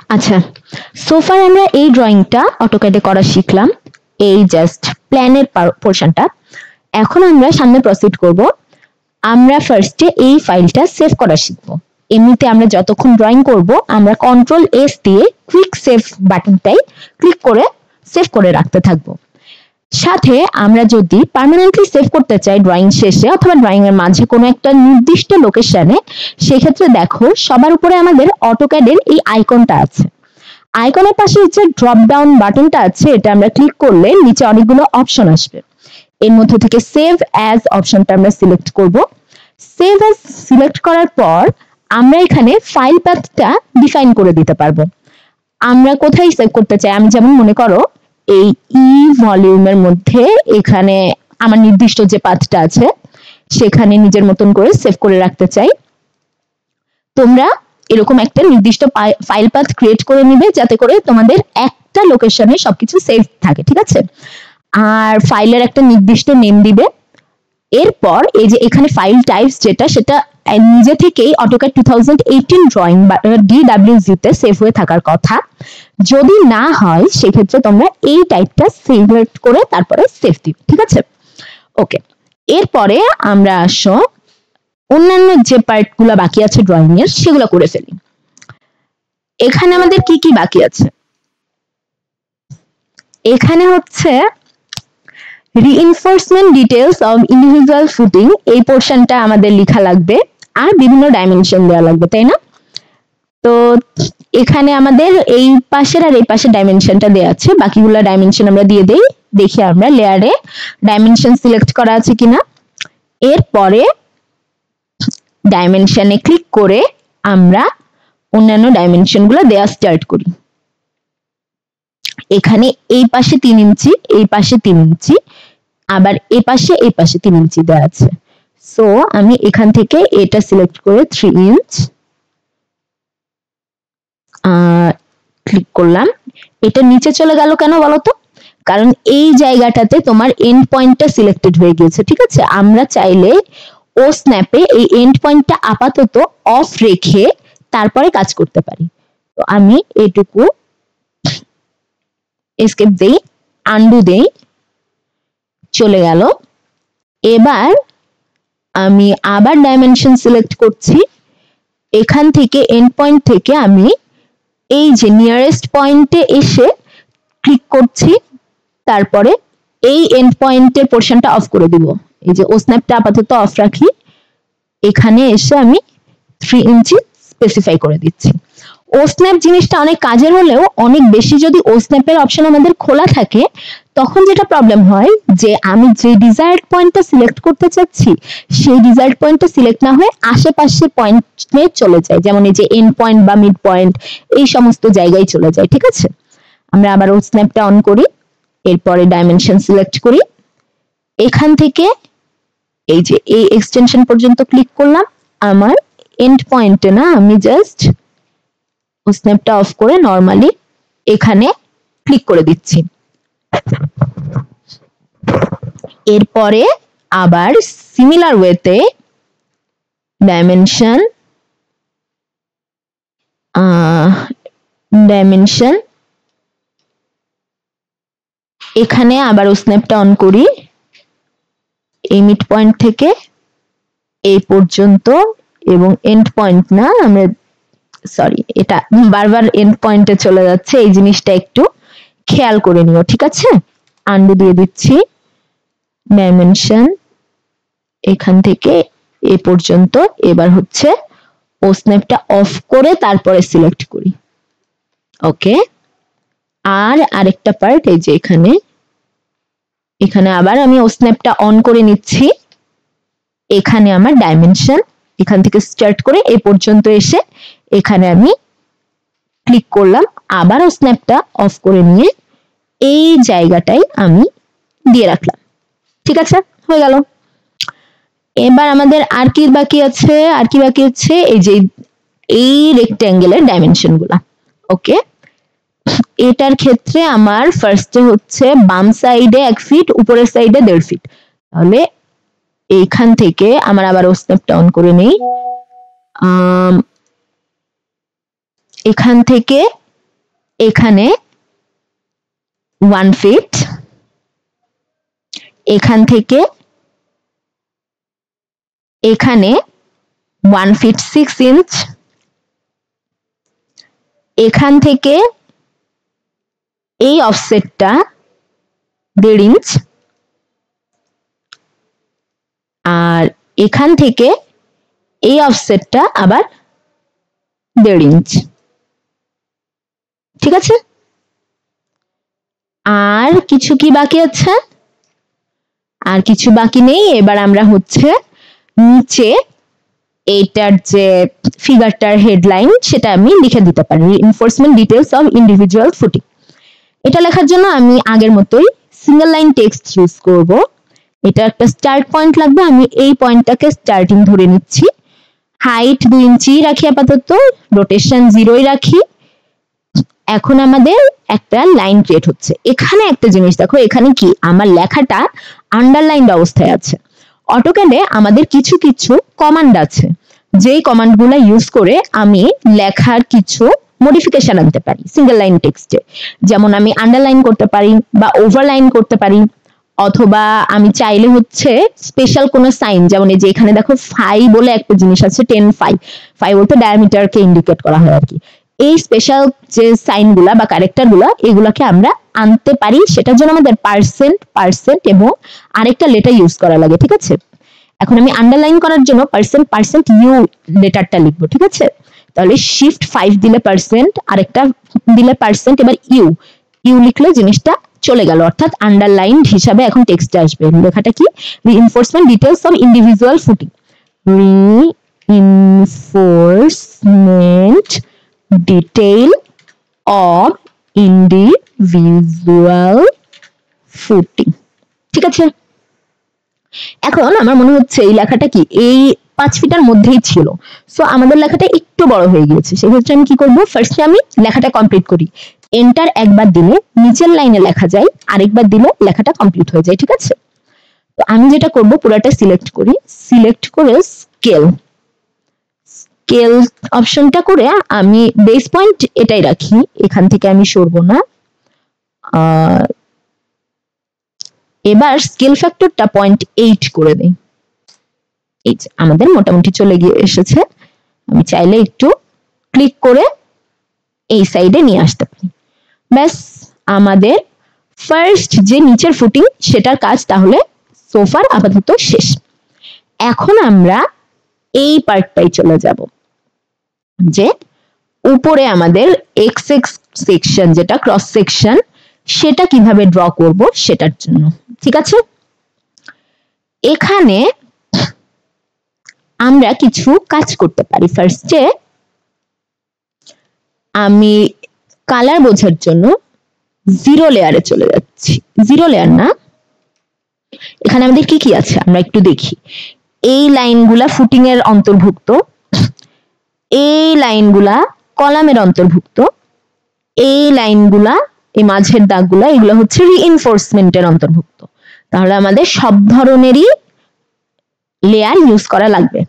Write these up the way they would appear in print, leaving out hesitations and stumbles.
আচ্ছা, সোফার আমরা এই ড্রয়িংটা অটোক্যাডে করা শিখলাম, এই জাস্ট প্ল্যানের পোর্শনটা। এখন আমরা সামনে প্রসিড করব। আমরা ফার্স্টে এই ফাইলটা সেভ করা শিখব। এমনিতে আমরা যতক্ষণ ড্রয়িং করব আমরা কন্ট্রোল এস দিয়ে কুইক সেভ বাটনটাই ক্লিক করে সেভ করে রাখতে থাকবো। সাথে আমরা যদি পার্মানেন্টলি সেভ করতে চাই ড্রয়িং শেষে অথবা ড্রয়িং এর মাঝে কোনো একটা নির্দিষ্ট লোকেশনে, সেক্ষেত্রে দেখো সবার উপরে আমাদের অটোক্যাডের এই আইকনটা আছে। আইকনের পাশে হচ্ছে ড্রপ ডাউন বাটনটা আছে, এটা আমরা ক্লিক করলে নিচে অনেকগুলো অপশন আসবে। এর মধ্যে থেকে সেভ অ্যাজ অপশনটা আমরা সিলেক্ট করব। সেভ অ্যাজ সিলেক্ট করার পর আমরা এখানে ফাইল পাথটা ডিফাইন করে দিতে পারবো। আমরা কোথায় সেভ করতে চাই, আমি যেমন মনে করো এই ই ভলিউমের মধ্যে এখানে আমার নির্দিষ্ট যে পাথটা আছে সেখানে নিজের মতন করে সেভ করে রাখতে চাই। তোমরা এরকম একটা নির্দিষ্ট ফাইল পাথ ক্রিয়েট করে নিবে যাতে করে তোমাদের একটা লোকেশনে সবকিছু সেভ থাকে, ঠিক আছে? আর ফাইলের একটা নির্দিষ্ট নেম দিবে। এরপর এই যে এখানে ফাইল টাইপস যেটা, সেটা নিজে থেকেই অটোক্যাড 2018 ড্রয়িং বা DWG তে সেভ হয়ে থাকার কথা। যদি না হয় সেক্ষেত্রে তোমরা এই টাইপটা সিলেক্ট করে তারপরে সেভ দিবে, ঠিক আছে? ওকে, এরপরে আমরা আসো অন্যান্য যে পার্টগুলো বাকি আছে ড্রয়িং এর সেগুলো করে ফেলি। এখানে আমাদের কি কি বাকি আছে? এখানে হচ্ছে reinforcement details of individual footing, এই পোর্শনটা আমাদের লেখা লাগবে আর বিভিন্ন ডাইমেনশন দেওয়া লাগবে, তাই না? তো এখানে আমাদের এই পাশের আর এই পাশে ডাইমেনশনটা দেওয়া আছে, বাকিগুলো ডাইমেনশন আমরা দিয়ে দেই। দেখি আমরা লেয়ারে ডাইমেনশন সিলেক্ট করা আছে কিনা। এরপরে ডাইমেনশনে ক্লিক করে আমরা অন্যান্য ডাইমেনশনগুলো দেওয়া স্টার্ট করি। এখানে এই পাশে 3 ইঞ্চি, এই পাশে 3 ইঞ্চি, আবার এই পাশে 3 ইঞ্চি দেওয়া আছে। সো আমি এখান থেকে এটা সিলেক্ট করে 3 ইঞ্চ ক্লিক করলাম। এটা নিচে চলে গেল কেন বলতো? কারণ এই জায়গাটাতে তোমার এন্ড পয়েন্টটা সিলেক্টেড হয়ে গিয়েছে, ঠিক আছে? আমরা চাইলে ও স্ন্যাপে এই এন্ড পয়েন্টটা আপাতত অফ রেখে তারপরে কাজ করতে পারি। তো আমি এটুকু এসকেপ দেই, আন্ডু দেই, চলে গেল। এবার আমি আবার ডাইমেনশন সিলেক্ট করছি। এখান থেকে এন্ড পয়েন্ট থেকে আমি এই যে নিয়ারেস্ট পয়েন্টে এসে ক্লিক করছি, তারপরে এই এন্ড পয়েন্টের পোর্শনটা অফ করে দিব। এই যে ও স্ন্যাপটা আপাতত অফ রাখি, এখানে এসে আমি 3 ইঞ্চি স্পেসিফাই করে দিচ্ছি। ও স্ন্যাপ জিনিসটা অনেক কাজের হলেও অনেক বেশি যদি ও স্ন্যাপের অপশন আমাদের খোলা থাকে তখন যেটা প্রবলেম হয় যে আমি যে ডিজায়ার্ড পয়েন্টটা সিলেক্ট করতে চাচ্ছি সেই ডিজায়ার্ড পয়েন্টটা সিলেক্ট না হয়ে আশেপাশের পয়েন্টে চলে যায়, যেমন এই যে এন্ড পয়েন্ট বা মিড পয়েন্ট এই সমস্ত জায়গায় চলে যায়, ঠিক আছে? আমরা আবার ও স্ন্যাপটা অন করি, এরপরে ডাইমেনশন সিলেক্ট করি। এখান থেকে এই যে এই এক্সটেনশন পর্যন্ত ক্লিক করলাম। আমার এন্ড পয়েন্টে না, আমি জাস্ট ও স্ন্যাপটা অফ করে নরমালি এখানে ক্লিক করে দিচ্ছি। এরপরে আবার সিমিলার ওয়েতে ডাইমেনশন এখানে আবার ও স্ন্যাপটা অন করি, এই মিড পয়েন্ট থেকে এই পর্যন্ত, এবং এন্ড পয়েন্ট না, আমরা সরি এটা বারবার এন্ড পয়েন্টে চলে যাচ্ছে, এই জিনিসটা একটু খেয়াল করে নিও, ঠিক আছে? আন্ডু দিয়ে দিচ্ছি, ডাইমেনশন এখান থেকে এই পর্যন্ত। এবার হচ্ছে ও স্ন্যাপটা অফ করে তারপরে সিলেক্ট করি। ওকে, আর আরেকটা পার্ট এই যে এখানে আবার আমি ও স্ন্যাপটা অন করে নিচ্ছি। এখানে আমার ডাইমেনশন এখান থেকে স্টার্ট করে এই পর্যন্ত এসে এখানে আমি ক্লিক করলাম, আবার ও স্ন্যাপটা অফ করে নিয়ে এই জায়গাটাই আমি দিয়ে রাখলাম, ঠিক আছে? হয়ে গেল। এবার আমাদের আর কি বাকি আছে? এই যে এই রেক্ট্যাঙ্গেলের ডাইমেনশন গুলা। ওকে, এটার ক্ষেত্রে আমার ফার্স্টে হচ্ছে বাম সাইডে 1 ফিট, উপরের সাইডে 1.5 ফিট। তাহলে এইখান থেকে আমার আবার ও স্ন্যাপটা অন করে নেই, এখান থেকে এখানে 1 ফিট, এখান থেকে এখানে 1 ফিট 6 ইঞ্চ, এখান থেকে এই অফসেটটা 1.5 ইঞ্চ, আর এখান থেকে এই অফসেটটা আবার 1.5 ইঞ্চ। ঠিক আছে, আর কিছু কি বাকি আছে? আর কিছু বাকি নেই। এবার আমরা হচ্ছে নিচে এইটার যে ফিগারটার হেডলাইন সেটা আমি লিখে দিতে পারি, reinforcement details of individual footing. এটা লেখার জন্য আমি আগের মতোই সিঙ্গেল লাইন টেক্সট ইউজ করব। এটা একটা স্টার্ট পয়েন্ট লাগবে, আমি এই পয়েন্টটাকে স্টার্টিং ধরে নিচ্ছি। হাইট 2 ইঞ্চি রাখি আপাতত, রোটেশন 0ই রাখি। এখন আমাদের একটা লাইন ক্রিয়েট হচ্ছে। এখানে একটা জিনিস দেখো, এখানে কি আমার লেখাটা আন্ডারলাইন্ড অবস্থায় আছে। অটোক্যাডে আমাদের কিছু কিছু কমান্ড আছে, যেই কমান্ডগুলো ইউজ করে আমি লেখার কিছু মডিফিকেশন আনতে পারি সিঙ্গেল লাইন টেক্সটে। যেমন আমি আন্ডারলাইন করতে পারি বা ওভারলাইন করতে পারি, অথবা আমি চাইলে হচ্ছে স্পেশাল কোনো সাইন, যেমন এই যে এখানে দেখো ফাই বলে একটা জিনিস আছে, 10 ফাই, ফাই বলতে ডায়ামিটারকে ইন্ডিকেট করা হয় আর কি। এই স্পেশাল যে সাইনগুলা বা ক্যারেক্টারগুলা এগুলাকে আমরা আনতে পারি, সেটার জন্য আমাদের পার্সেন্ট এবং আরেকটা লেটার ইউজ করা লাগে। ঠিক আছে, এখন আমি আন্ডারলাইন করার জন্য পার্সেন্ট ইউ লেটারটা লিখবো। ঠিক আছে, তাহলে শিফট 5 দিলে পার্সেন্ট, আরেকটা দিলে পার্সেন্ট, এবার ইউ লিখলে জিনিসটা চলে গেল, অর্থাৎ আন্ডারলাইন হিসাবে এখন টেক্সটে আসবে। লেখাটা কি? Reinforcement details of individual footing, reinforcement detail of individual footing. ঠিক আছে, এখন আমার মনে হচ্ছে এই লেখাটা কি এই 5 ফিটের মধ্যেই ছিল, সো আমাদের লেখাটা একটু বড় হয়ে গিয়েছে। সেক্ষেত্রে আমি কি করব, ফার্স্টে আমি লেখাটা কমপ্লিট করি। এন্টার একবার দিলে নিচের লাইনে লেখা যায়, আরেকবার দিলে লেখাটা কমপ্লিট হয়ে যায়। ঠিক আছে, তো আমি যেটা করব পুরোটা সিলেক্ট করি, সিলেক্ট করে স্কেল অপশনটা করে আমি বেস পয়েন্ট এটাই রাখি, এখান থেকে আমি সরবো না। এবার স্কেল ফ্যাক্টরটা 0.8 করে দেই। এই যে আমাদের মোটামুটি চলে গিয়ে এসেছে। আমি চাইলে একটু ক্লিক করে এই সাইডে নিয়ে আসতে পারি। ব্যাস, আমাদের ফার্স্ট যে নিচের ফুটিং সেটার কাজ তাহলে সোফার আপাতত শেষ। এখন আমরা এই পার্টটাই চলে যাব, যে উপরে আমাদের এক্স সেকশন যেটা ক্রস সেকশন সেটা কিভাবে ড্র করব সেটার জন্য। ঠিক আছে, এখানে আমরা কিছু কাজ করতে পারি। ফার্স্টে আমি কালার বোঝার জন্য 0 লেয়ারে চলে যাচ্ছি। 0 লেয়ার না, এখানে আমাদের কি কি আছে আমরা একটু দেখি। এই লাইনগুলা ফুটিং এর অন্তর্ভুক্ত, এই লাইনগুলা কলামের অন্তর্ভুক্ত, এই লাইনগুলা এই মাঝের দাগগুলা এগুলো হচ্ছে রিইনফোর্সমেন্টের অন্তর্ভুক্ত। তাহলে আমাদের সব ধরনেরই লেয়ার ইউজ করা লাগবে।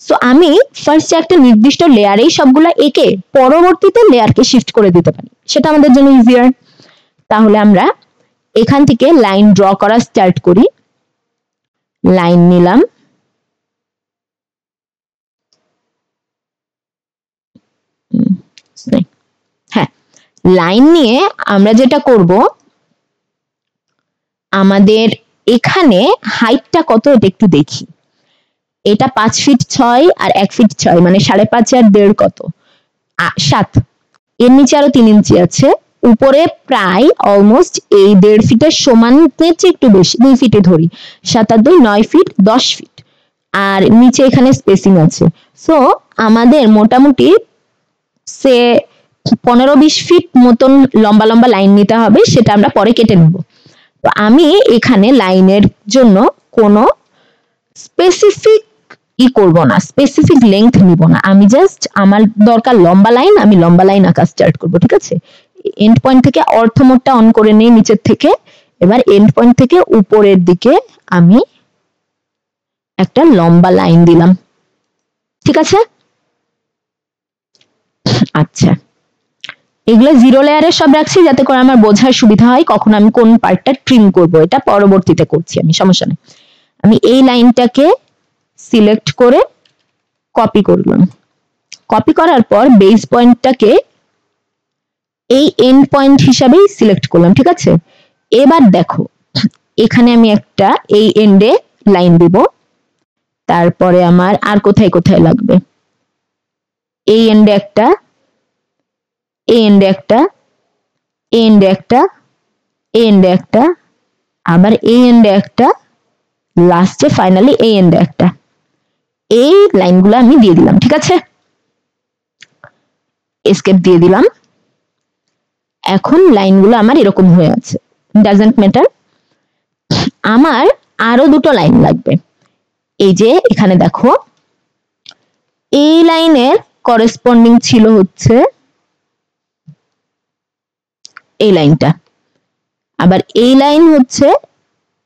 সো আমি ফার্স্টে একটা নির্দিষ্ট লেয়ারেই সবগুলা এঁকে পরবর্তীতে লেয়ারকে শিফট করে দিতে পারি, সেটা আমাদের জন্য ইজিয়ার। তাহলে আমরা এখান থেকে লাইন ড্র করা স্টার্ট করি। লাইন নিলাম, হ্যাঁ, লাইন নিয়ে আমরা যেটা করব, আমাদের এখানে হাইটটা কত এটা একটু দেখি। এটা 5 ফিট 6 আর 1 ফিট 6 মানে 5.5 আর 1.5 কত 7। এর নিচে আরো 3 ইঞ্চি আছে, উপরে প্রায় অলমোস্ট এই 1.5 ফিটের সমান, চেয়ে একটু বেশি 2 ফিটে ধরি, 7 আর 2 9 ফিট 10 ফিট, আর নিচে এখানে স্পেসিং আছে। সো আমাদের মোটামুটি সে 15-20 ফিট মতন লম্বা লম্বা লাইন নিতে হবে, সেটা আমরা পরে কেটে নেব। তো আমি এখানে লাইনের জন্য কোনো স্পেসিফিক করব না, স্পেসিফিক লেংথ নিব না, আমি জাস্ট আমার দরকার লম্বা লাইন, আমি লম্বা লাইন আঁকা স্টার্ট করব। ঠিক আছে, এন্ড পয়েন্ট থেকে অর্থ মোডটা অন করে নেই নিচের থেকে। এবার এন্ড পয়েন্ট থেকে উপরের দিকে আমি একটা লম্বা লাইন দিলাম। ঠিক আছে, আচ্ছা এগুলো জিরো লেয়ারে সব রাখছি যাতে করে আমার বোঝার সুবিধা হয় কখন আমি কোন পার্টটা ট্রিম করব, এটা পরবর্তীতে করছি আমি, সমস্যা নেই। আমি এই লাইনটাকে সিলেক্ট করে কপি করলাম, কপি করার পর বেস পয়েন্টটাকে এই এন্ড পয়েন্ট হিসাবেই সিলেক্ট করলাম, ঠিক আছে। এবার দেখো এখানে আমি একটা এই এন্ডে লাইন দিব, তারপরে আমার আর কোথায় কোথায় লাগবে, এই এন্ডে একটা, এই এন্ডে একটা, এই এন্ডে একটা, এই এন্ডে একটা, আবার এই এন্ডে একটা, লাস্টে ফাইনালি এই এন্ডে একটা। এই লাইনগুলো আমি দিয়ে দিলাম, ঠিক আছে, এসকেপ দিয়ে দিলাম। এখন লাইনগুলো আমার এরকম হয়ে আছে, ডাজন্ট ম্যাটার। আমার আরো দুটো লাইন লাগবে। এই যে এখানে দেখো এই লাইনের করেসপন্ডিং ছিল হচ্ছে এই লাইনটা, আবার এই লাইন হচ্ছে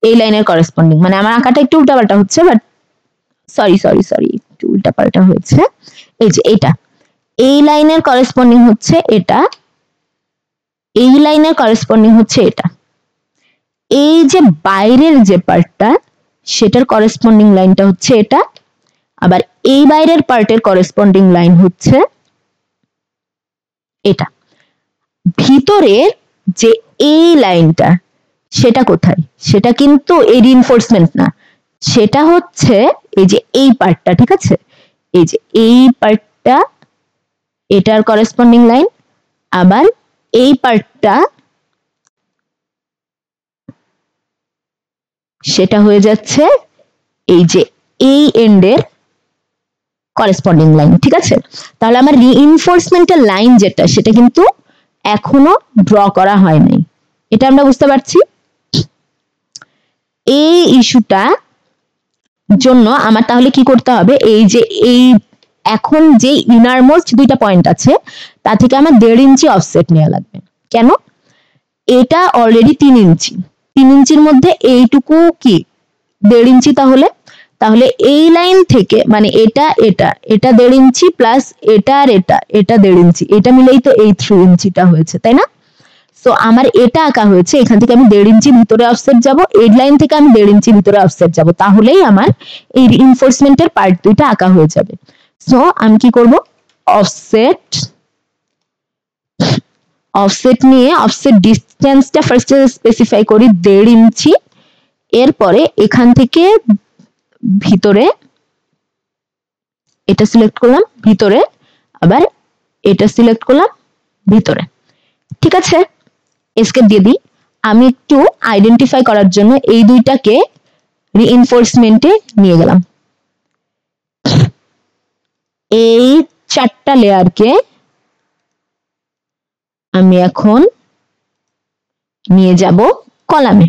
এই লাইনের করেসপন্ডিং, মানে আমার আঁকাটা একটু উল্টাপাল্টা হচ্ছে, বাট সরি সরি সরি একটু উল্টাপাল্টা হয়েছে। এই যে এটা এই লাইনের করেসপন্ডিং হচ্ছে এটা, এই লাইনের করেসপন্ডিং হচ্ছে এটা। এই যে বাইরের যে পার্টটা সেটার করেসপন্ডিং লাইনটা হচ্ছে এটা, আবার এই বাইরের পার্টের করেসপন্ডিং লাইন হচ্ছে এটা। ভিতরের যে এই লাইনটা সেটা কোথায়, সেটা কিন্তু এই রিইনফোর্সমেন্ট না, সেটা হচ্ছে এই যে এই পার্টটা, ঠিক আছে, এই যে এই পার্টটা এটার করেসপন্ডিং লাইন, আবার এই পার্টটা সেটা হয়ে যাচ্ছে এই যে এই এন্ডের করেসপন্ডিং লাইন, ঠিক আছে। তাহলে আমার রিইনফোর্সমেন্টের লাইন যেটা সেটা কিন্তু এখনো ড্র করা হয় নাই, এটা আমরা বুঝতে পারছি। এই ইস্যুটা জন্য আমার তাহলে কি করতে হবে, এই যে এই এখন যে ইনারমোস্ট দুইটা পয়েন্ট আছে তা থেকে আমার 1.5 ইঞ্চি অফসেট নেওয়া লাগবে। কেন, এটা অলরেডি 3 ইঞ্চি, 3 ইঞ্চির মধ্যে এইটুকু কি 1.5 ইঞ্চি, তাহলে তাহলে এই লাইন থেকে মানে এটা এটা এটা 1.5 ইঞ্চি প্লাস এটা আর এটা এটা 1.5 ইঞ্চি, এটা মিলেই তো এই 3 ইঞ্চিটা হয়েছে, তাই না। সো আমার এটা আঁকা হয়েছে, এখান থেকে আমি 1.5 ইঞ্চি ভিতরে অফসেট যাব, এই লাইন থেকে আমি 1.5 ইঞ্চি ভিতরে অফসেট যাব, তাহলেই আমার এই রিইনফোর্সমেন্টের পার্ট দুইটা আঁকা হয়ে যাবে। সো আমি কি করব, অফসেট অফসেট নিয়ে অফসেট ডিসটেন্সটা ফার্স্টে স্পেসিফাই করি 1.5 ইঞ্চি, এরপরে এখান থেকে ভিতরে এটা সিলেক্ট করলাম ভিতরে, আবার এটা সিলেক্ট করলাম ভিতরে, ঠিক আছে, এসকেপ দিয়ে দিই। আমি একটু আইডেন্টিফাই করার জন্য এই দুইটাকে রিইনফোর্সমেন্টে নিয়ে গেলাম, এই 4টা লেয়ারকে আমি এখন নিয়ে যাব কলামে।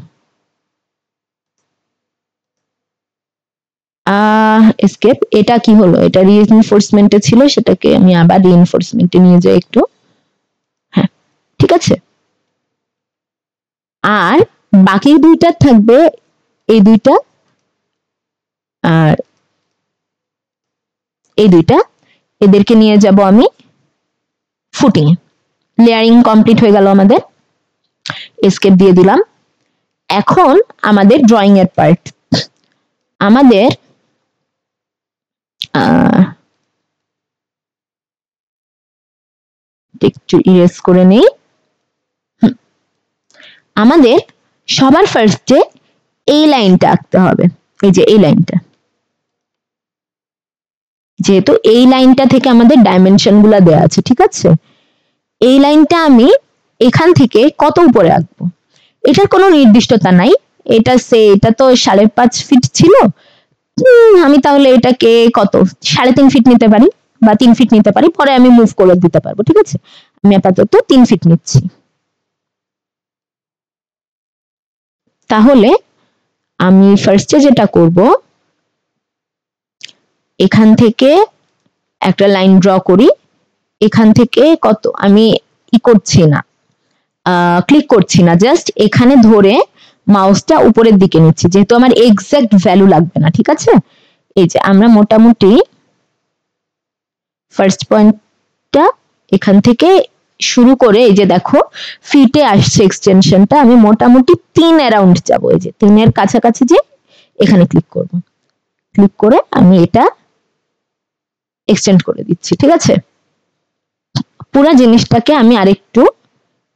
এসকেপ, এটা কি হলো, এটা রিইনফোর্সমেন্টে ছিল, সেটাকে আমি আবার রিইনফোর্সমেন্টে নিয়ে যাই একটু, হ্যাঁ ঠিক আছে। আর বাকি দুইটা থাকবে এই দুইটা আর এই দুইটা, এদেরকে নিয়ে যাব আমি ফুটিং এ। লেয়ারিং কমপ্লিট হয়ে গেল আমাদের, এসকেপ দিয়ে দিলাম। এখন আমাদের ড্রয়িং এর পার্ট, আমাদের একটু ইরেজ করে নেই। আমাদের সবার ফার্স্টে এই লাইনটা আঁকতে হবে, এই যে এই লাইনটা, যেহেতু এই লাইনটা থেকে আমাদের ডাইমেনশন গুলা দেওয়া আছে, ঠিক আছে। এই লাইনটা আমি এখান থেকে কত উপরে আঁকবো এটার কোনো নির্দিষ্টতা নাই, এটা তো 5.5 ফিট ছিল, আমি তাহলে এটাকে কত 3.5 ফিট নিতে পারি বা 3 ফিট নিতে পারি, পরে আমি মুভ করে দিতে পারবো, ঠিক আছে। আমি আপাতত 3 ফিট নিচ্ছি। তাহলে আমি ফার্স্টে যেটা করব, এখান থেকে একটা লাইন ড্র করি, এখান থেকে কত আমি করছি না, ক্লিক করছি না, জাস্ট এখানে ধরে মাউসটা উপরের দিকে নিচ্ছি, যেহেতু আমার এক্সাক্ট ভ্যালু লাগবে না, ঠিক আছে। এই যে আমরা মোটামুটি ফার্স্ট পয়েন্টটা এখান থেকে শুরু করে এই যে দেখো ফিটে আসছে এক্সটেনশনটা, আমি মোটামুটি 3 অ্যারাউন্ড যাব, এই যে 3 এর কাছাকাছি যে এখানে ক্লিক করব, ক্লিক করে আমি এটা এক্সটেন্ড করে দিচ্ছি। ঠিক আছে, পুরো জিনিসটাকে আমি আরেকটু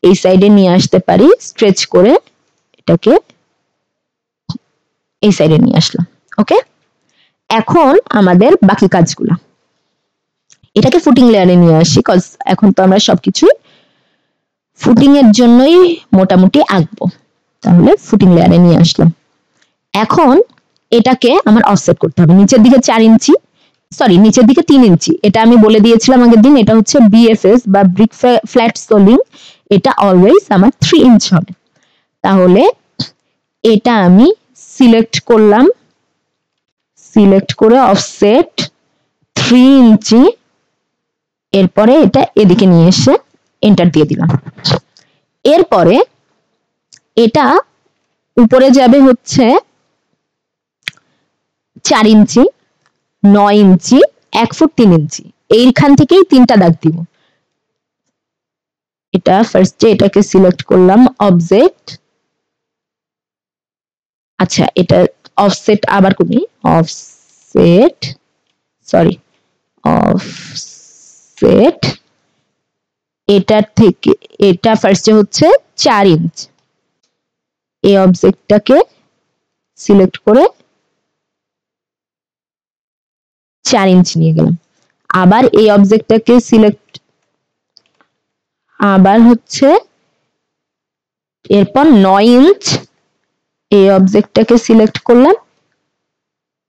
এই সাইডে নিয়ে আসতে পারি, স্ট্রেচ করে এটাকে এই সাইডে নিয়ে আসলাম। ওকে, এখন আমাদের বাকি কাজগুলো, এটাকে ফুটিং লেয়ারে নিয়ে আসি, কজ এখন তো আমরা সবকিছু ফুটিং এর জন্যই মোটামুটি আঁকবো, তাহলে ফুটিং লেয়ারে নিয়ে আসলাম। এখন এটাকে আমার অফসেট করতে হবে, নিচের দিকে 4 ইঞ্চি, সরি নিচের দিকে 3 ইঞ্চি, এটা আমি বলে দিয়েছিলাম আগের দিন, এটা হচ্ছে বিএফএস বা ব্রিক ফ্ল্যাট সোলিং, এটা অলওয়েজ আমার 3 ইঞ্চ হবে। তাহলে এটা আমি সিলেক্ট করলাম, সিলেক্ট করে অফসেট 3 ইঞ্চি, এরপরে এটা এদিকে নিয়ে এসে এন্টার দিয়ে দিলাম। এরপরে এটা উপরে যাবে হচ্ছে 4 ইঞ্চি, 9 ইঞ্চি, 1 ফুট 3 ইঞ্চি, এইখান থেকেই 3টা দাগ দিব। এটা ফার্স্টে এটাকে সিলেক্ট করলাম, অবজেক্ট, আচ্ছা এটা অফসেট আবার করি, অফসেট, সরি অফসেট, এটার থেকে এটা ফার্স্টে হচ্ছে 4 ইঞ্চ, এই অবজেক্টটাকে সিলেক্ট করে 4 ইঞ্চ নিয়ে গেলাম। আবার এই অবজেক্টটাকে সিলেক্ট, আবার হচ্ছে এরপর 9 ইঞ্চ, এই অবজেক্টটাকে সিলেক্ট করলাম,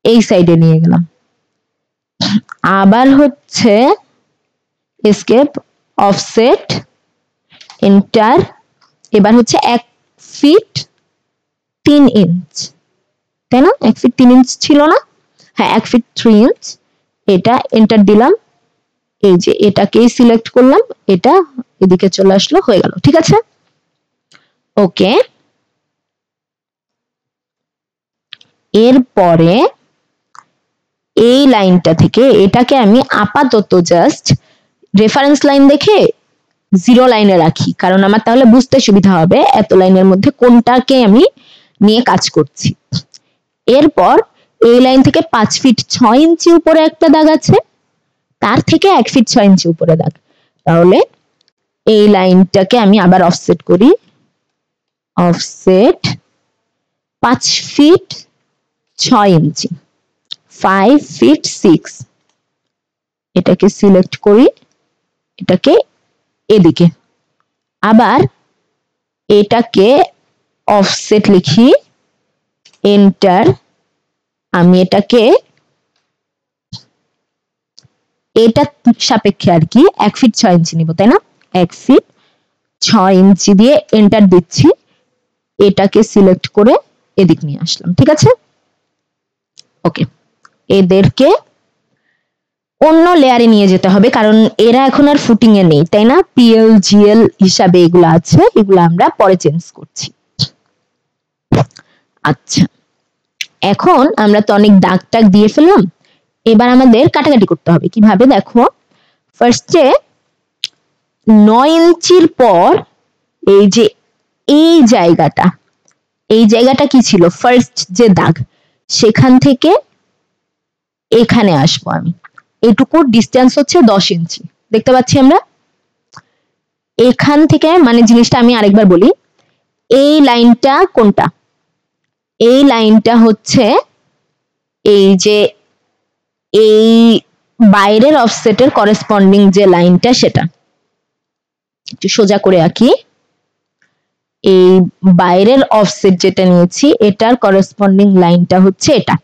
এই সাইডে নিয়ে গেলাম। আবার হচ্ছে এসকেপ, অফসেট, এন্টার, এবার হচ্ছে 1 ফিট 3 ইঞ্চ, তাই না? 1 ফিট 3 ইঞ্চ ছিল না? হ্যাঁ 1 ফিট 3 ইঞ্চ, এটা এন্টার দিলাম, এই যে এটাকেই সিলেক্ট করলাম, এটা এদিকে চলে আসলো, হয়ে গেল। ঠিক আছে, ওকে। এরপরে এই লাইনটা থেকে এটাকে আমি আপাতত জাস্ট রেফারেন্স লাইন দেখে 0 লাইনে রাখি, কারণ আমার তাহলে বুঝতে সুবিধা হবে এত লাইনের মধ্যে কোনটাকে আমি নিয়ে কাজ করছি। এরপর এই লাইন থেকে 5 ফিট 6 ইঞ্চি উপরে একটা দাগ আছে, তার থেকে 1 ফিট 6 ইঞ্চি উপরে দাগ, তাহলে এই লাইনটাকে আমি আবার অফসেট করি, অফসেট 5 ফিট 6 ইঞ্চি, 5 ফিট 6, এটাকে সিলেক্ট করি, এটাকে এদিকে, আবার এটাকে অফসেট লিখি, এন্টার, আমি এটাকে এটা সাপেক্ষে আর কি 1 ফিট 6 ইঞ্চি নিব, তাই না? 1 ফিট 6 ইঞ্চি দিয়ে এন্টার দিচ্ছি, এটাকে সিলেক্ট করে এদিক নিয়ে আসলাম। ঠিক আছে, ওকে। এদেরকে অন্য লেয়ারে নিয়ে যেতে হবে, কারণ এরা এখন আর ফুটিং এ নেই, তাই না? পিএল জিএল হিসাবে এগুলো আছে, এগুলো আমরা পরে চেঞ্জ করছি। আচ্ছা, এখন আমরা তো অনেক দাগ টাগ দিয়ে ফেললাম, এবার আমাদের কাটাকাটি করতে হবে। কিভাবে দেখো, ফার্স্টে 9 ইঞ্চির পর এই যে এই জায়গাটা কি ছিল, ফার্স্ট যে দাগ, সেখান থেকে এখানে আসবো আমি, এটুকু ডিস্টেন্স হচ্ছে 10 ইঞ্চি, দেখতে পাচ্ছি আমরা। এখান থেকে মানে জিনিসটা আমি আরেকবার বলি, এই লাইনটা কোনটা, এই লাইনটা হচ্ছে এই যে এই বাইরের অফসেটের করেসপন্ডিং যে লাইনটা, সেটা একটু সোজা করে আঁকি, এই বাইরের অফসেট যেটা নিয়েছি এটার করেসপন্ডিং লাইনটা হচ্ছে এটা,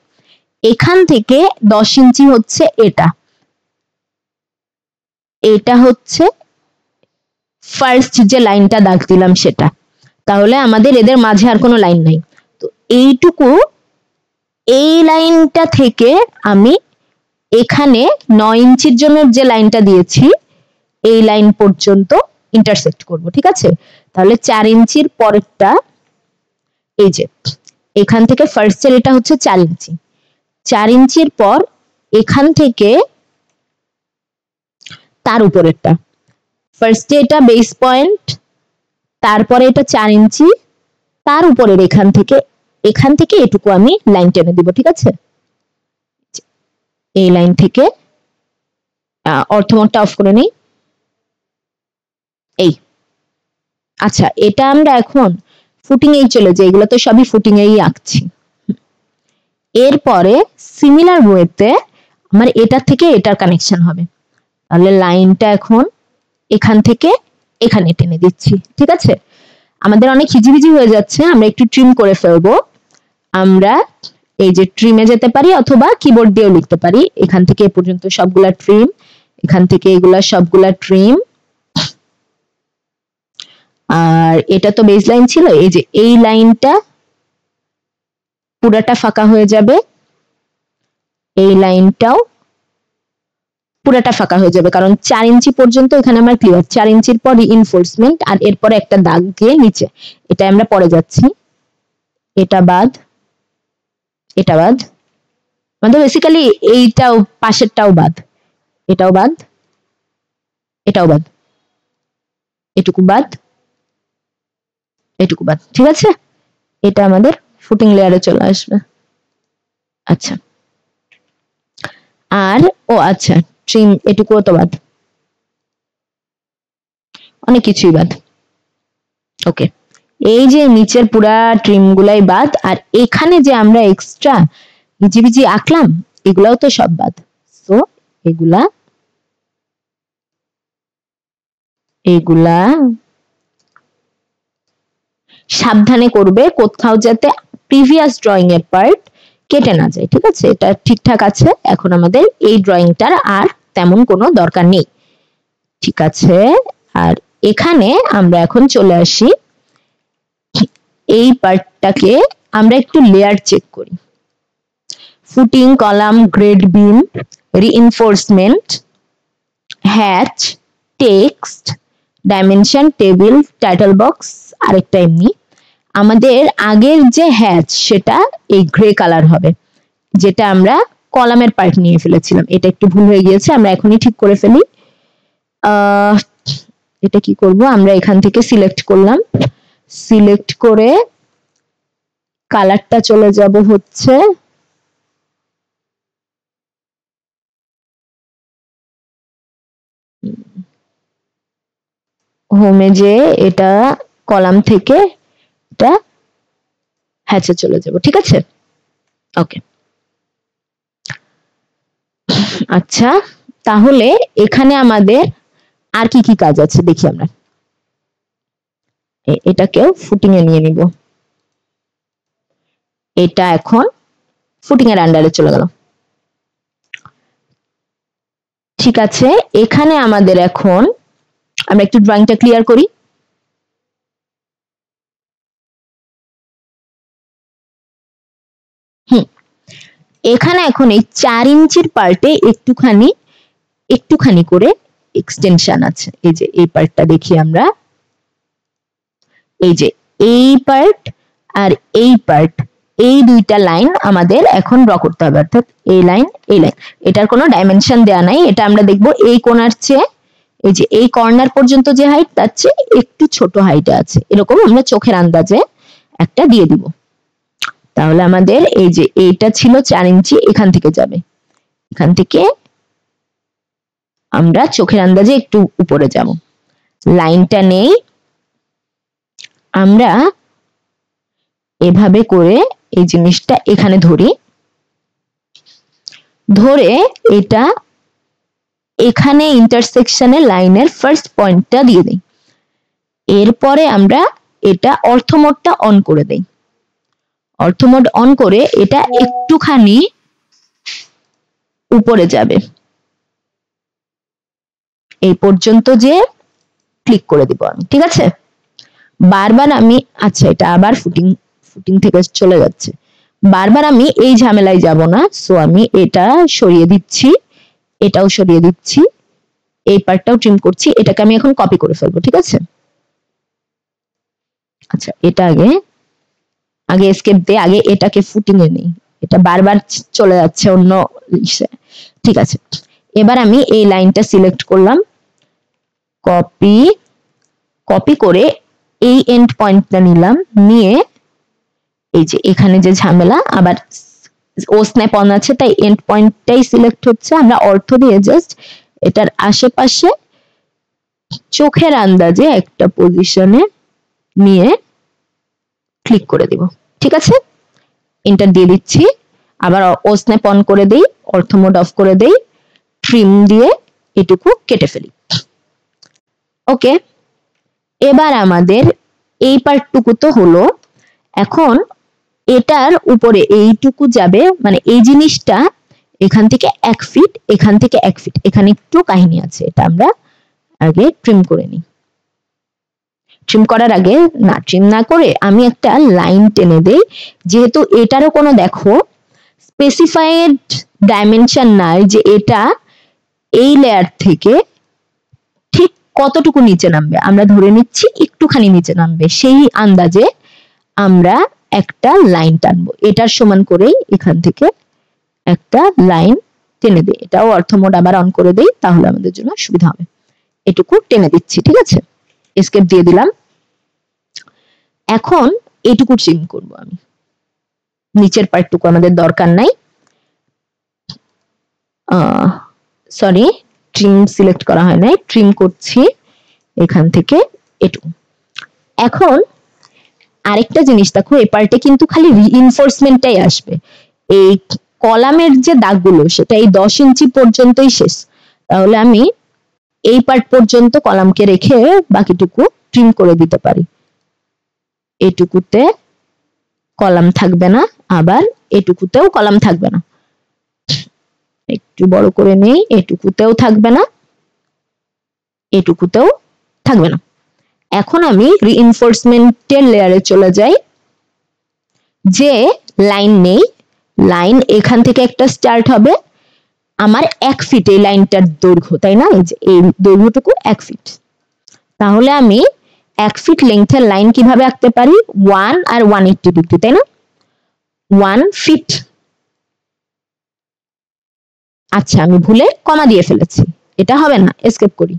এখান থেকে 10 ইঞ্চি হচ্ছে এটা, এটা হচ্ছে ফার্স্ট যে লাইনটা দাগ দিলাম সেটা, তাহলে আমাদের এদের মাঝে আর কোনো লাইন নাই। তো এইটুকু, এই লাইনটা থেকে আমি এখানে 9 ইঞ্চির জন্য যে লাইনটা দিয়েছি এই লাইন পর্যন্ত ইন্টারসেক্ট করব। ঠিক আছে, তাহলে 4 ইঞ্চির পরেরটা, এই যে এখান থেকে ফার্স্টের এটা হচ্ছে 4 ইঞ্চি, 4 ইঞ্চির পর এখান থেকে তার উপরেরটা, ফার্স্টে এটা বেস পয়েন্ট, তারপরে এটা 4 ইঞ্চি, তার উপরের এখান থেকে এটুকু আমি লাইন টেনে দিব, ঠিক আছে? এই লাইন থেকে অর্থমোডটা অফ করে নেই। এই আচ্ছা, এটা আমরা এখন ফুটিং এই চলে যাই, এগুলো তো সবই ফুটিং এই আঁকছি। এরপরে সিমিলার ওয়েতে আমার এটা থেকে এটার কানেকশন হবে, তাহলে লাইনটা এখন এখান থেকে এখানে টেনে দিচ্ছি, ঠিক আছে? আমাদের অনেক হিজিবিজি হয়ে যাচ্ছে, আমরা একটু ট্রিম করে ফেলবো। আমরা এই যে ট্রিমে যেতে পারি অথবা কিবোর্ড দিয়েও লিখতে পারি, এখান থেকে এ পর্যন্ত সবগুলা ট্রিম, এখান থেকে এগুলা সবগুলা ট্রিম। আর এটা তো বেস লাইন ছিল, এই যে এই লাইনটা পুরাটা ফাঁকা হয়ে যাবে, এই লাইনটাও পুরাটা ফাঁকা হয়ে যাবে, কারণ 4 ইঞ্চি পর্যন্ত এখানে আমার ক্লিয়ার। 4 ইঞ্চির পর রিইনফোর্সমেন্ট, আর এরপরে একটা দাগ দিয়ে নিচে, এটা আমরা পরে যাচ্ছি। এটা বাদ, এটা বাদ, মানে বেসিক্যালি এইটাও পাশেরটাও বাদ, এটাও বাদ, এটাও বাদ, এটুকু বাদ, এটুকু বাদ, ঠিক আছে? এটা আমাদের ফুটিং লেয়ারে চলে আসবে। আচ্ছা, আর ও আচ্ছা, ট্রিম এটুকুও তো বাদ, অনেক কিছুই বাদ। ওকে, এই যে নিচের পুরা ট্রিম গুলাই বাদ, আর এখানে যে আমরা এক্সট্রা হিজিবিজি আঁকলাম এগুলাও তো সব বাদ। সো এগুলা সাবধানে করবে, কোথাও যাতে প্রিভিয়াস ড্রয়িং এর পার্ট কেটে না যায়, ঠিক আছে? এটা ঠিকঠাক আছে, এখন আমাদের এই ড্রয়িংটার আর তেমন কোনো দরকার নেই, ঠিক আছে? আর এখানে আমরা এখন চলে আসি, এই পার্টটাকে আমরা একটু লেয়ার চেক করি। Footing, column, grade beam, reinforcement, hatch, text, dimension, table, title box, আরেকটা এমনি। আমাদের আগের যে হ্যাচ সেটা এই গ্রে কালার হবে, যেটা আমরা কলামের পার্ট নিয়ে ফেলেছিলাম। এটা একটু ভুল হয়ে গিয়েছে, আমরা এখনই ঠিক করে ফেলি। এটা কি করব, আমরা এখান থেকে সিলেক্ট করলাম, সিলেক্ট করে কালারটা চলে যাব হচ্ছে হোমে, যে এটা কলাম থেকে এটা হ্যাচে চলে যাব, ঠিক আছে? ওকে, আচ্ছা, তাহলে এখানে আমাদের আর কি কি কাজ আছে দেখি আমরা। এটাকেও ফুটিং এ নিয়ে নিব, এটা এখন ফুটিং এর আন্ডারে চলে গেল, ঠিক আছে? এখানে আমাদের এখন আমরা একটু ড্রয়িংটা ক্লিয়ার করি। এখানে এখন এই 4 ইঞ্চির পার্টে একটুখানি করে এক্সটেনশন আছে, এই যে এই পার্টটা দেখি আমরা, এই যে এই পার্ট আর এই পার্ট, এই দুইটা লাইন আমাদের এখন ড্র করতে হবে, অর্থাৎ এই লাইন, এই লাইন। এটার কোনো ডাইমেনশন দেয়া নাই, এটা আমরা দেখব এই কোণার চেয়ে, এই যে এই কর্নার পর্যন্ত যে হাইট তার চেয়ে একটু ছোট হাইটে আছে, এরকম আমরা চোখের আন্দাজে একটা দিয়ে দিব। তাহলে আমাদের এই যে এইটা ছিল 4 ইঞ্চি, এখান থেকে যাবে, এখান থেকে আমরা চোখের আন্দাজে একটু উপরে যাব, লাইনটা নেই, আমরা এভাবে করে এই জিনিসটা এখানে ধরি, ধরে এটা এখানে ইন্টারসেকশনে লাইনের ফার্স্ট পয়েন্টটা দিয়ে দেই। এরপরে আমরা এটা অর্থমোডটা অন করে দেই, অর্থমোড অন করে এটা একটুখানি উপরে যাবে, এই পর্যন্ত যে ক্লিক করে দিব আমি, ঠিক আছে? বারবার আমি, আচ্ছা এটা আবার ফুটিং থেকে চলে যাচ্ছে, বারবার আমি এই ঝামেলায় যাব না, সো আমি এটা সরিয়ে দিচ্ছি, এটাও সরিয়ে দিচ্ছি, এই পার্টটাও ট্রিম করছি, এটাকে আমি এখন কপি করে ফেলবো, ঠিক আছে? আচ্ছা, এটা আগে এসকেপ দিয়ে আগে এটাকে ফুটিং এ নেই, এটা বারবার চলে যাচ্ছে অন্য ইসে, ঠিক আছে? এবার আমি এই লাইনটা সিলেক্ট করলাম, কপি কপি করে এই এন্ড পয়েন্টটা নিলাম, নিয়ে এই যে এখানে যে ঝামেলা, আবার ও স্ন্যাপ অন আছে তাই এন্ড পয়েন্টটাই সিলেক্ট হচ্ছে। আমরা অর্থ দিয়ে জাস্ট এটার আশেপাশে চোখের আন্দাজে একটা পজিশনে নিয়ে ক্লিক করে দিব। ঠিক আছে, এন্টার দিয়ে দিচ্ছি। আবার ও স্ন্যাপ অন করে দেই, অর্থ মোড অফ করে দেই, ট্রিম দিয়ে এটুকু কেটে ফেলি। ওকে, এবার আমাদের এই পার্টটুকু তো হলো। এখন এটার উপরে এইটুকু যাবে, মানে এই জিনিসটা এখান থেকে 1 ফিট, এখান থেকে 1 ফিট, এখানে একটু কাহিনী আছে, এটা আমরা আগে ট্রিম করে নিই। ট্রিম করার আগে না, ট্রিম না করে আমি একটা লাইন টেনে দেই, যেহেতু এটারও কোনো দেখো স্পেসিফাইড ডাইমেনশন নাই যে এটা এই লেয়ার থেকে ঠিক কতটুকু নিচে নামবে, আমরা ধরে নিচ্ছি একটুখানি নিচে নামবে, সেই আন্দাজে আমরা একটা লাইন টানবো। এটার সমান করেই এখান থেকে একটা লাইন টেনে দিই, এটাও অর্থ মোড আবার অন করে দেই, তাহলে আমাদের জন্য সুবিধা হবে। এটুকু টেনে দিচ্ছি, ঠিক আছে, এসকেপ দিয়ে দিলাম। এখন এটুকু ট্রিম করব আমি, নিচের পার্টটুকু আমাদের দরকার নাই। সরি, ট্রিম সিলেক্ট করা হয় নাই, ট্রিম করছি এখান থেকে এটুকু। এখন আরেকটা জিনিস দেখো, এই পার্টে কিন্তু খালি রিইনফোর্সমেন্টটাই আসবে, এই কলামের যে দাগগুলো সেটা এই 10 ইঞ্চি পর্যন্তই শেষ। তাহলে আমি এই পার্ট পর্যন্ত কলামকে রেখে বাকিটুকু ট্রিম করে দিতে পারি। এটুকুতে কলাম থাকবে না, আবার এটুকুতেও কলাম থাকবে না, একটু বড় করে নেই, এটুকুতেও থাকবে না, এটুকুতেও থাকবে না। এখন আমি রিইনফোর্সমেন্টের লেয়ারে চলে যাই, যে লাইন নেই, লাইন এখান থেকে একটা স্টার্ট হবে, আমার 1 ফিট এই লাইনটার দৈর্ঘ্য, তাই না, এই যে এই দৈর্ঘ্যটুকু 1 ফিট। তাহলে আমি 1 ফিট লেংথের লাইন কিভাবে আঁকতে পারি, 1 আর 180 ডিগ্রি, তাই না, 1 ফিট। আচ্ছা, আমি ভুলে কমা দিয়ে ফেলেছি, এটা হবে না, এসকেপ করি,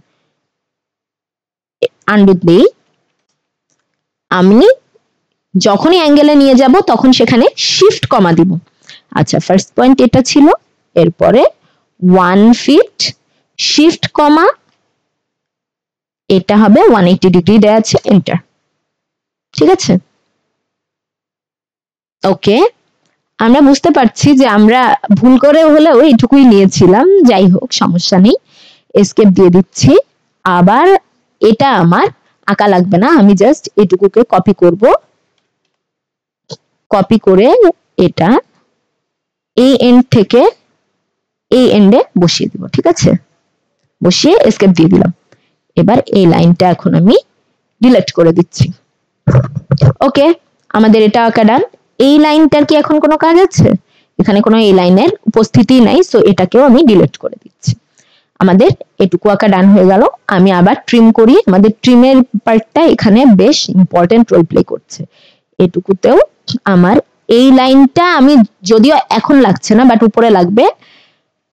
আনডু দেই। আমি যখনই অ্যাঙ্গেলে নিয়ে যাব তখন সেখানে শিফট কমা দিব। আচ্ছা, ফার্স্ট পয়েন্ট এটা ছিল, এরপরে 1 ফিট শিফট কমা, এটা হবে 180 ডিগ্রি দেয়া আছে, এন্টার। ঠিক আছে, ওকে, আমরা বুঝতে পারছি যে আমরা ভুল করে হলেও এইটুকুই নিয়েছিলাম, যাই হোক সমস্যা নেই, এসকেপ দিয়ে দিচ্ছি। আবার এটা আমার আঁকা লাগবে না, আমি জাস্ট এটুকুকে কপি করব, কপি করে এটা এই এন্ড থেকে এই এন্ডে বসিয়ে দিব। ঠিক আছে, বসিয়ে এসকেপ দিয়ে দিলাম। এবার এই লাইনটা এখন আমি ডিলিট করে দিচ্ছি। ওকে, আমাদের এটা আঁকা ডান। এই লাইনটার কি এখন কোনো কাজ আছে, এখানে কোনো এই লাইনের উপস্থিতি নাই, সো এটাকেও আমি ডিলিট করে দিচ্ছি। আমাদের এটুকু আঁকা ডান হয়ে গেল। আমি আবার ট্রিম করি, আমাদের ট্রিমের পার্টটা এখানে বেশ ইম্পর্টেন্ট রোল প্লে করছে। এটুকুতেও আমার এই লাইনটা আমি যদিও এখন লাগছে না, বাট উপরে লাগবে,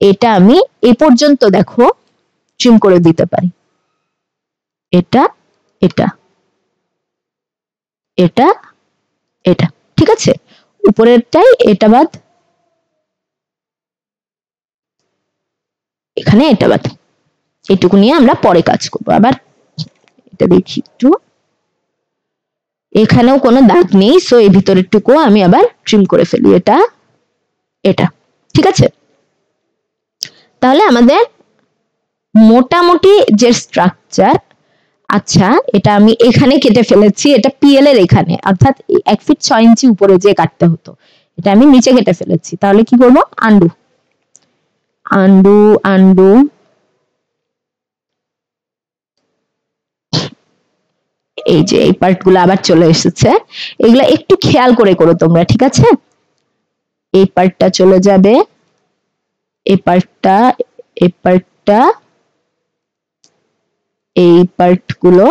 এটা আমি এই পর্যন্ত দেখো ট্রিম করে দিতে পারি, এটা এটা এটা এটা, ঠিক আছে, উপরেরটাই এটা বাদ, এখানে এটা বাদ, এটুকু নিয়ে আমরা পরে কাজ করবো। আবার এটা দেখি একটু, এখানেও কোনো দাগ নেই, সো এই ভিতরের টুকু আমি আবার ট্রিম করে ফেলি, এটা এটা, ঠিক আছে। তাহলে আমাদের মোটামুটি যে স্ট্রাকচার, আচ্ছা এটা আমি এখানে কেটে ফেলেছি, এটা পিএল এর এখানে, অর্থাৎ 1 ফিট 6 ইঞ্চি উপরে যে কাটতে হতো, এটা আমি নিচে কেটে ফেলেছি। তাহলে কি করব, আন্ডু আন্ডু আন্ডু, এই যে এই পার্টগুলো আবার চলে এসেছে, এগুলা একটু খেয়াল করে করো তোমরা, ঠিক আছে। এই পার্টটা চলে যাবে, এই পার্টটা, এই পার্টটা, এই পার্টগুলো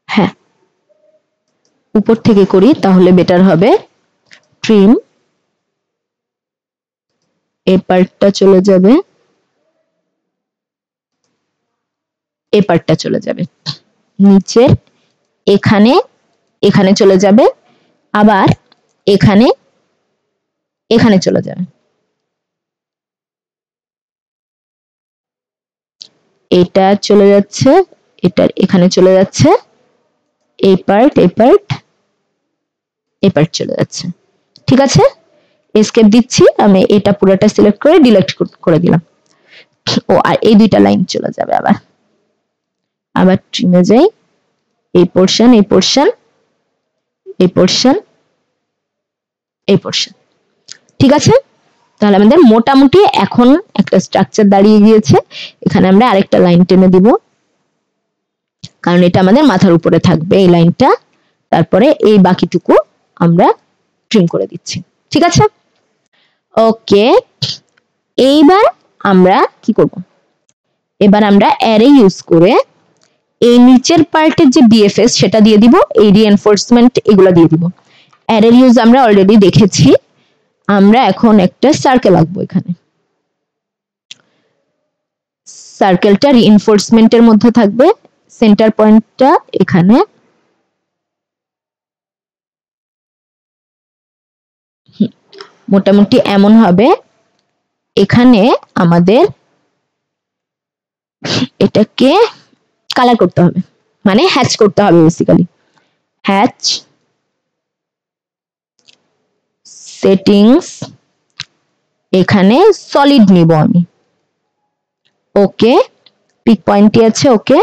হ্যাঁ, উপর থেকে করি তাহলে বেটার হবে। ট্রিম, এই পার্টটা চলে যাবে, এই পার্টটা চলে যাবে, নিচের এখানে এখানে চলে যাবে, আবার এখানে এখানে চলে যাবে। এটা চলে যাচ্ছে, এটা এখানে চলে যাচ্ছে, এই পার্ট এই পার্ট এই পার্ট চলে যাচ্ছে। ঠিক আছে, এসকেপ দিচ্ছি, আমি এটা পুরোটা সিলেক্ট করে ডিলিট করে দিলাম। ও আর এই দুইটা লাইন চলে যাবে। আবার আবার ট্রিমে যাই, এই পোরশন এই পোরশন এই পোরশন এই পোরশন। ঠিক আছে, তাহলে আমাদের মোটামুটি এখন একটা স্ট্রাকচার দাঁড়িয়ে গিয়েছে। এখানে আমরা আরেকটা লাইন টেনে দিব, কারণ এটা আমাদের মাথার উপরে থাকবে এই লাইনটা। তারপরে এই বাকিটুকু আমরা ট্রিম করে দিচ্ছি। ঠিক আছে, ওকে। এইবার আমরা কি করব, এবার আমরা অ্যারে ইউজ করে এই নিচের পার্টের যে বিএফএস সেটা দিয়ে দিব, এই রিএনফোর্সমেন্ট এগুলো দিয়ে দিব। অ্যারে ইউজ আমরা অলরেডি দেখেছি। আমরা এখন একটা সার্কেল আঁকবো এখানে। সার্কেলটা রিইনফোর্সমেন্টের মধ্যে থাকবে, সেন্টার পয়েন্টটা এখানে। মোটামুটি এমন হবে। এখানে আমাদের এটাকে কালার করতে হবে, মানে হ্যাচ করতে হবে বেসিক্যালি। হ্যাচ, সেটিংস, এখানে সলিড নিব আমি। ওকে, পিক পয়েন্টই আছে, ওকে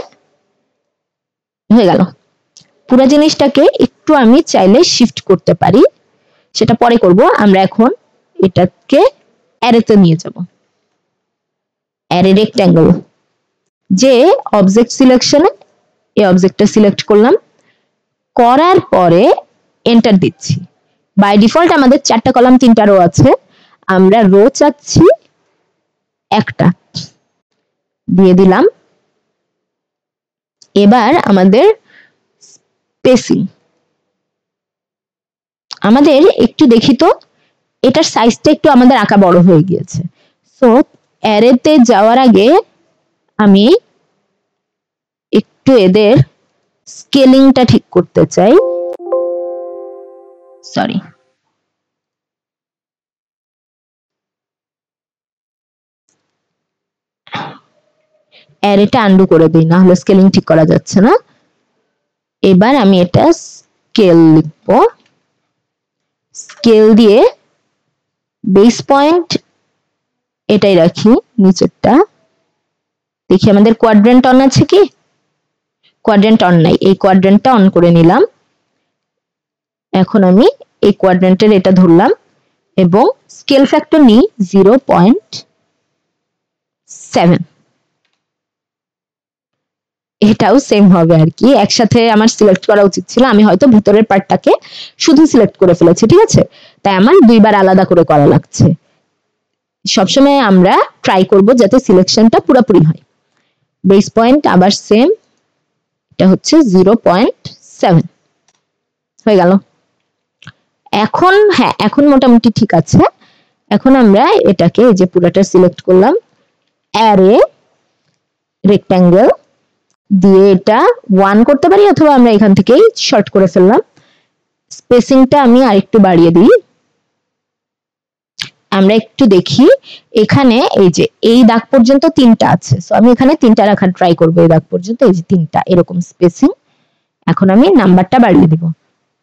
হয়ে গেল। পুরো জিনিসটাকে একটু আমি চাইলে শিফট করতে পারি, সেটা পরে করব। আমরা এখন এটাকে অ্যারেতে নিয়ে যাব। অ্যারে রেক্ট্যাঙ্গেল, যে অবজেক্ট সিলেকশনে এই অবজেক্টটা সিলেক্ট করলাম, করার পরে এন্টার দিচ্ছি। বাই ডিফল্ট আমাদের 4টা কলাম 3টা রো আছে, আমরা রো চাচ্ছি একটা, দিয়ে দিলাম। এবার আমাদের স্পেসিং, আমাদের একটু দেখি তো, এটার সাইজটা একটু আমাদের আঁকা বড় হয়ে গিয়েছে। সো অ্যারেতে যাওয়ার আগে আমি একটু এদের স্কেলিংটা ঠিক করতে চাই। সরি, অ্যারেটা আন্ডু করে দিই, না হলে স্কেলিং ঠিক করা যাচ্ছে না। এবার আমি এটা স্কেল লিখব, স্কেল দিয়ে বেস পয়েন্ট এটাই রাখি, নিচেরটা। দেখি আমাদের কোয়াড্রেন্ট অন আছে কি, কোয়াড্রেন্ট অন নাই, এই কোয়াড্রেন্টটা অন করে নিলাম। এখন আমি এই কোয়াড্রেন্টের এটা ধরলাম এবং স্কেল ফ্যাক্টর নিই 0.7। এটাও সেম হবে আর কি, একসাথে আমার সিলেক্ট করা উচিত ছিল, আমি হয়তো ভিতরের পার্টটাকে শুধু সিলেক্ট করে ফেলেছি। ঠিক আছে, তাই আমার দুইবার আলাদা করে করা লাগছে। সবসময় আমরা ট্রাই করব যাতে সিলেকশনটা পুরোপুরি হয়। বেস পয়েন্ট আবার সেম, এটা হচ্ছে 0.7 হয়ে গেল। এখন হ্যাঁ, এখন মোটামুটি ঠিক আছে। এখন আমরা এটাকে এই যে পুরোটা সিলেক্ট করলাম, অ্যারে রেক্ট্যাঙ্গেল দিয়ে এটা 1 করতে পারি, অথবা আমরা এখান থেকেই শর্ট করে ফেললাম। স্পেসিংটা আমি আরেকটু বাড়িয়ে দিই। আমরা একটু দেখি, এখানে এই যে এই দাগ পর্যন্ত 3টা আছে, সো আমি এখানে 3টা রাখার ট্রাই করবো। এই দাগ পর্যন্ত এই যে 3টা এরকম স্পেসিং। এখন আমি নাম্বারটা বাড়িয়ে দিব,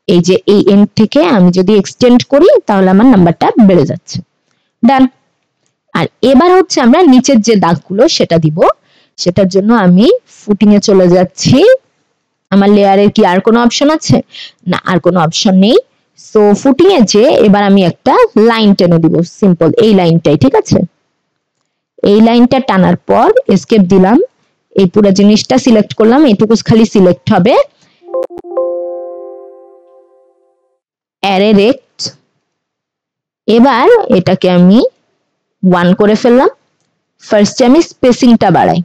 এই যে এই এন্ড থেকে আমি যদি এক্সটেন্ড করি তাহলে আমার নাম্বারটা বেড়ে যাচ্ছে। ডান। আর এবার হচ্ছে আমরা নিচের যে দাগগুলো সেটা দিব। সেটার জন্য আমি ফুটিং এ চলে যাচ্ছি। আমার লেয়ারের কি আর কোনো অপশন আছে? না, আর কোনো অপশন নেই। সো ফুটিং এ যে এবার আমি একটা লাইন টেনে দিব, সিম্পল এই লাইনটাই। ঠিক আছে, এই লাইনটা টানার পর এসকেপ দিলাম, এই পুরো জিনিসটা সিলেক্ট করলাম, এটুকু খালি সিলেক্ট হবে। অ্যারে রেক্ট, এবার এটাকে আমি 1 করে ফেললাম, ফার্স্টে আমি স্পেসিংটা বাড়াই।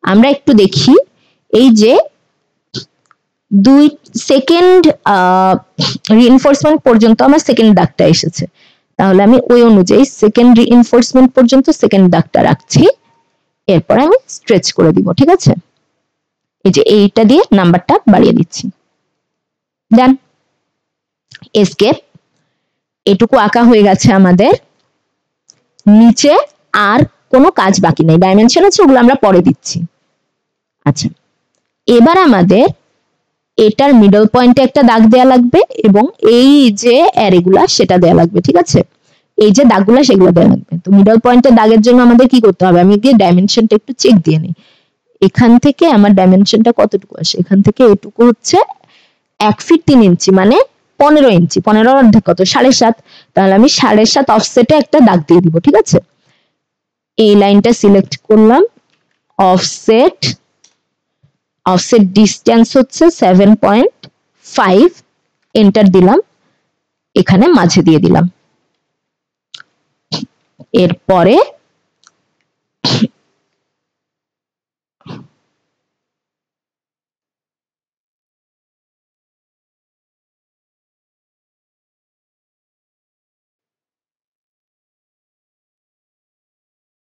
আমরা একটু দেখি এই যে 2 সেকেন্ড রিইনফোর্সমেন্ট পর্যন্ত আমার সেকেন্ড দাগটা এসেছে, তাহলে আমি ওই অনুযায়ী সেকেন্ড রিইনফোর্সমেন্ট পর্যন্ত সেকেন্ড দাগটা রাখছি, এরপর আমি স্ট্রেচ করে দিব। ঠিক আছে, এই যে এইটা দিয়ে নাম্বারটা বাড়িয়ে দিচ্ছি। ডান, এসকেপ। এটুকু আঁকা হয়ে গেছে আমাদের। নিচে আর কোনো কাজ বাকি নেই, ডাইমেনশন আছে ওগুলো আমরা পরে দিচ্ছি। আচ্ছা, এবার আমাদের এটার মিডল পয়েন্টে একটা দাগ দেয়া লাগবে এবং এই যে অ্যারেগুলা সেটা দেয়া লাগবে। ঠিক আছে, এই যে দাগগুলা সেগুলো দেয়া লাগবে। তো মিডল পয়েন্টে দাগের জন্য আমাদের কি করতে হবে, আমি গিয়ে ডাইমেনশনটা একটু চেক দিয়ে নিই। এখান থেকে আমার ডাইমেনশনটা কতটুকু আসে, এখান থেকে এটুকু হচ্ছে 1 ফিট 3 ইঞ্চি, মানে 15 ইঞ্চি। 15 অর্ধেক কত, 7.5। তাহলে আমি 7.5 অফসেটে একটা দাগ দিয়ে দিব। ঠিক আছে, এই লাইনটা সিলেক্ট করলাম, অফসেট ডিসটেন্স হচ্ছে 7.5, এন্টার দিলাম, এখানে মাঝে দিয়ে দিলাম। এরপরে